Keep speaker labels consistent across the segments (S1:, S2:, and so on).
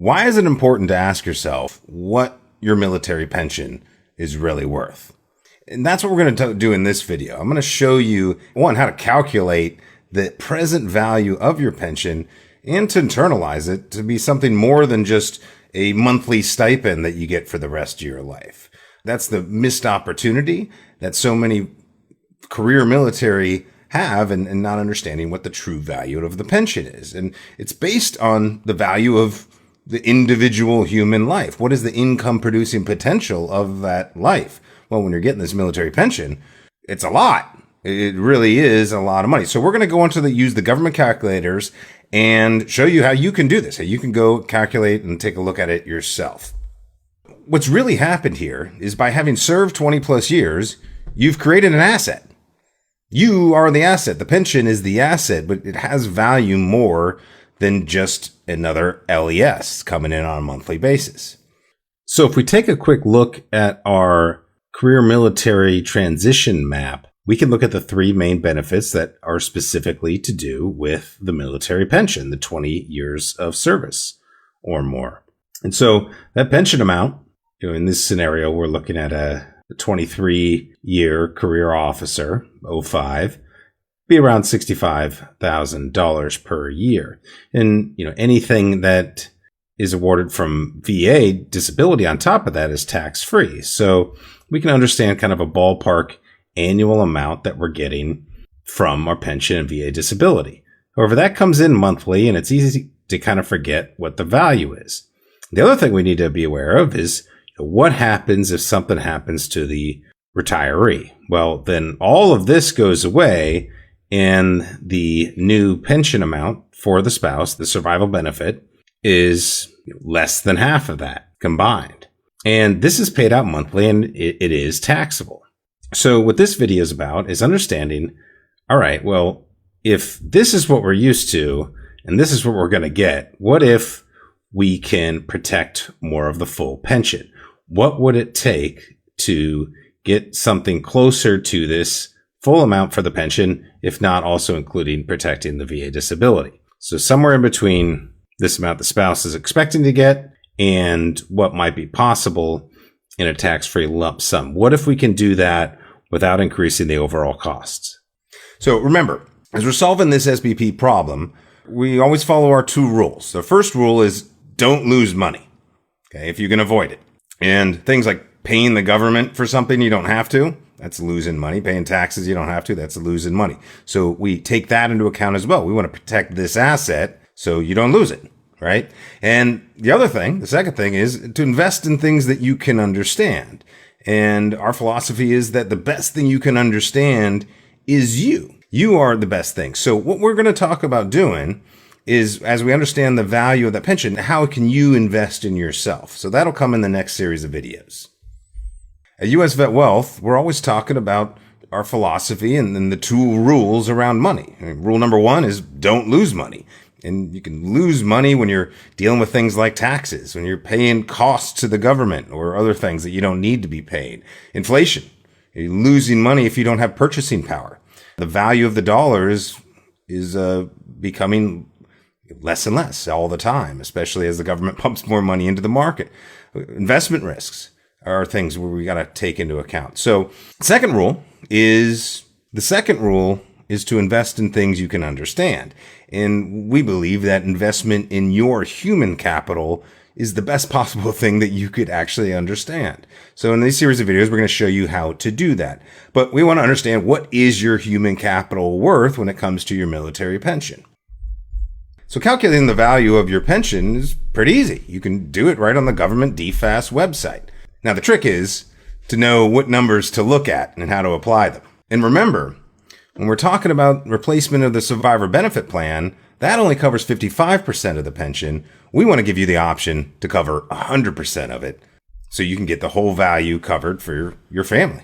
S1: Why is it important to ask yourself what your military pension is really worth? And that's what we're going to do in this video. I'm going to show you, one, how to calculate the present value of your pension and to internalize it to be something more than just a monthly stipend that you get for the rest of your life. That's the missed opportunity that so many career military have and not understanding what the true value of the pension is. And it's based on the value of the individual human life. What is the income producing potential of that life? Well, when you're getting this military pension, it's a lot. It really is a lot of money. So we're going to go into use the government calculators and show you how you can do this. How you can go calculate and take a look at it yourself. What's really happened here is by having served 20 plus years, you've created an asset. You are the asset. The pension is the asset, but it has value more than just another LES coming in on a monthly basis. So if we take a quick look at our career military transition map, we can look at the three main benefits that are specifically to do with the military pension, the 20 years of service or more. And so that pension amount, in this scenario, we're looking at a 23-year career officer, 05, be around $65,000 per year. And, anything that is awarded from VA disability on top of that is tax-free. So we can understand kind of a ballpark annual amount that we're getting from our pension and VA disability. However, that comes in monthly, and it's easy to kind of forget what the value is. The other thing we need to be aware of is what happens if something happens to the retiree. Well, then all of this goes away, and the new pension amount for the spouse, the survival benefit, is less than half of that combined. And this is paid out monthly, and it is taxable. So what this video is about is understanding, all right, well, if this is what we're used to, and this is what we're going to get, what if we can protect more of the full pension? What would it take to get something closer to this full amount for the pension, if not also including protecting the VA disability? So somewhere in between this amount the spouse is expecting to get and what might be possible in a tax-free lump sum. What if we can do that without increasing the overall costs? So remember, as we're solving this SBP problem, we always follow our two rules. The first rule is don't lose money, okay, if you can avoid it. And things like paying the government for something you don't have to, that's losing money. Paying taxes you don't have to, that's losing money. So we take that into account as well. We want to protect this asset so you don't lose it, right? And the other thing, the second thing, is to invest in things that you can understand. And our philosophy is that the best thing you can understand is you. You are the best thing. So what we're going to talk about doing is, as we understand the value of that pension, how can you invest in yourself? So that'll come in the next series of videos. At US Vet Wealth, we're always talking about our philosophy and then the two rules around money. Rule number one is don't lose money. And you can lose money when you're dealing with things like taxes, when you're paying costs to the government or other things that you don't need to be paid. Inflation. You're losing money if you don't have purchasing power. The value of the dollar is becoming less and less all the time, especially as the government pumps more money into the market. Investment risks are things where we got to take into account. So the second rule is to invest in things you can understand. And we believe that investment in your human capital is the best possible thing that you could actually understand. So in this series of videos, we're going to show you how to do that. But we want to understand, what is your human capital worth when it comes to your military pension? So calculating the value of your pension is pretty easy. You can do it right on the government DFAS website. Now, the trick is to know what numbers to look at and how to apply them. And remember, when we're talking about replacement of the survivor benefit plan, that only covers 55% of the pension. We want to give you the option to cover 100% of it so you can get the whole value covered for your family,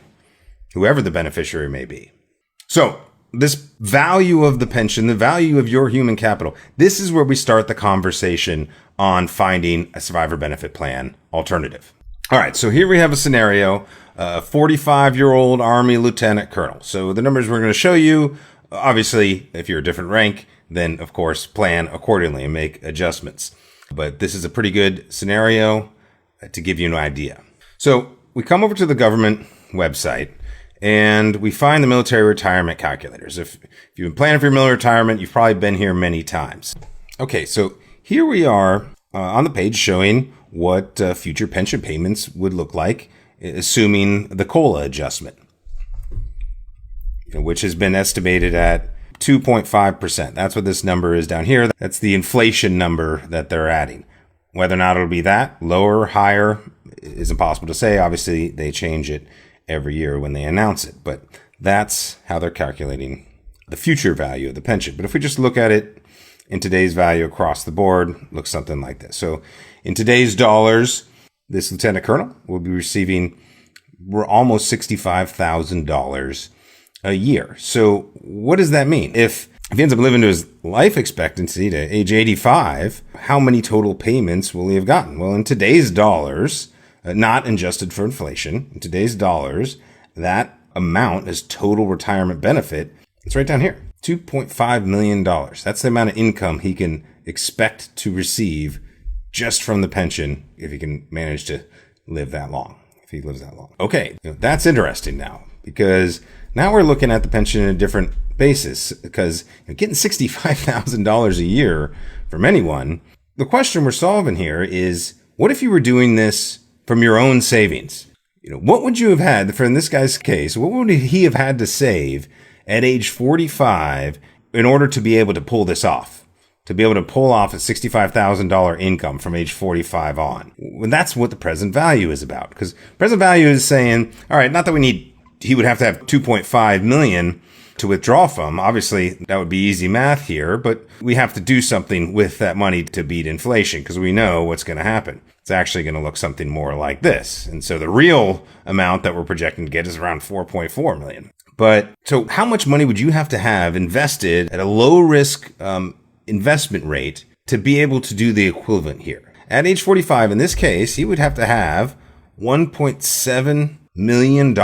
S1: whoever the beneficiary may be. So this value of the pension, the value of your human capital, this is where we start the conversation on finding a survivor benefit plan alternative. All right, so here we have a scenario, a 45-year-old Army lieutenant colonel. So the numbers we're going to show you, obviously, if you're a different rank, then, of course, plan accordingly and make adjustments. but this is a pretty good scenario to give you an idea. So we come over to the government website and we find the military retirement calculators. If you've been planning for your military retirement, you've probably been here many times. Okay, so here we are on the page showing what future pension payments would look like, assuming the COLA adjustment, which has been estimated at 2.5%. That's what this number is down here. That's the inflation number that they're adding. Whether or not it'll be that, lower, higher, is impossible to say. Obviously, they change it every year when they announce it, but that's how they're calculating the future value of the pension. But if we just look at it in today's value across the board, looks something like this. So in today's dollars, this lieutenant colonel will be receiving almost $65,000 a year. So what does that mean? If he ends up living to his life expectancy to age 85, how many total payments will he have gotten? Well, in today's dollars, not adjusted for inflation, in today's dollars, that amount is total retirement benefit. It's right down here, $2.5 million. That's the amount of income he can expect to receive just from the pension if he can manage to live that long, if he lives that long. Okay, that's interesting now, because now we're looking at the pension in a different basis, because getting $65,000 a year from anyone, the question we're solving here is, what if you were doing this from your own savings? What would you have had, for in this guy's case, what would he have had to save at age 45 in order to be able to pull this off? To be able to pull off a $65,000 income from age 45 on. And that's what the present value is about. Because present value is saying, all right, not that he would have to have 2.5 million to withdraw from. Obviously, that would be easy math here, but we have to do something with that money to beat inflation, because we know what's going to happen. It's actually going to look something more like this. And so the real amount that we're projecting to get is around 4.4 million. But so how much money would you have to have invested at a low risk investment rate to be able to do the equivalent here? At age 45, in this case, he would have to have $1.7 million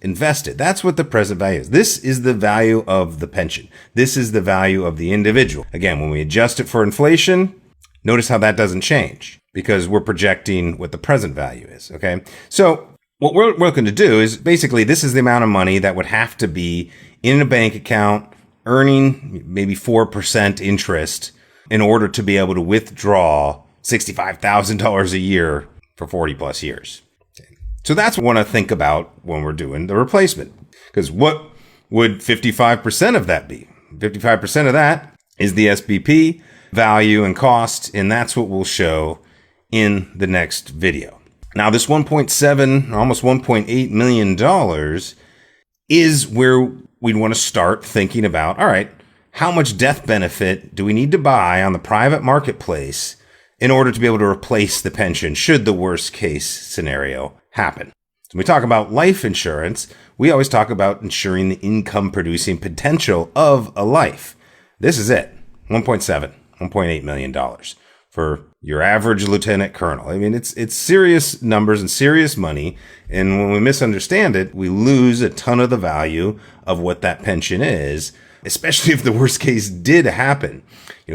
S1: invested. That's what the present value is. This is the value of the pension. This is the value of the individual. Again, when we adjust it for inflation, notice how that doesn't change, because we're projecting what the present value is. Okay. So what we're looking to do is basically, this is the amount of money that would have to be in a bank account earning maybe 4% interest in order to be able to withdraw $65,000 a year for 40 plus years. So that's what I want to think about when we're doing the replacement. Because what would 55% of that be? 55% of that is the SBP value and cost, and that's what we'll show in the next video. Now, this 1.7, almost $1.8 million is where we'd want to start thinking about, all right, how much death benefit do we need to buy on the private marketplace in order to be able to replace the pension should the worst case scenario happen? So when we talk about life insurance, we always talk about ensuring the income producing potential of a life. This is it, $1.8 million for your average lieutenant colonel. I mean, it's serious numbers and serious money. And when we misunderstand it, we lose a ton of the value of what that pension is, especially if the worst case did happen.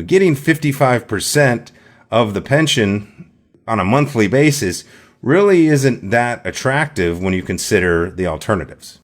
S1: Getting 55% of the pension on a monthly basis really isn't that attractive when you consider the alternatives.